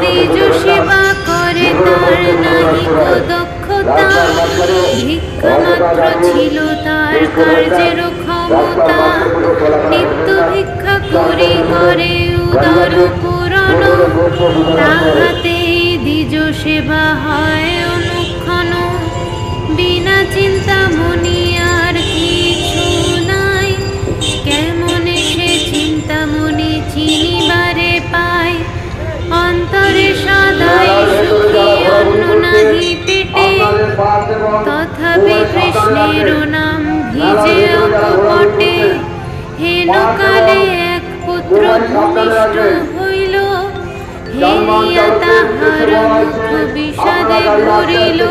তেজ সেবা করে তার নাহিক দক্ষতা, ভিক্ষা মাত্র ছিল তার কার্যের ক্ষমতা। নিত্য ভিক্ষা করি করে উদর পূরণ, তাহাতে দ্বিজ সেবা হয় অনুক্ষণ। বিনা চিন্তা মনি আর কিছু নাই, কেমন সে চিন্তা মনে চিনিবারে পায়। অন্তরে সদাই সুখী অন্ন নাহি পেটে, তথাপি কৃষ্ণের নাম ভিজে অকপটে। হেন কালে এক পুত্র ভূমিষ্ঠ হইল, হেরিয়া তাহার মুখ বিষাদে ভরিল।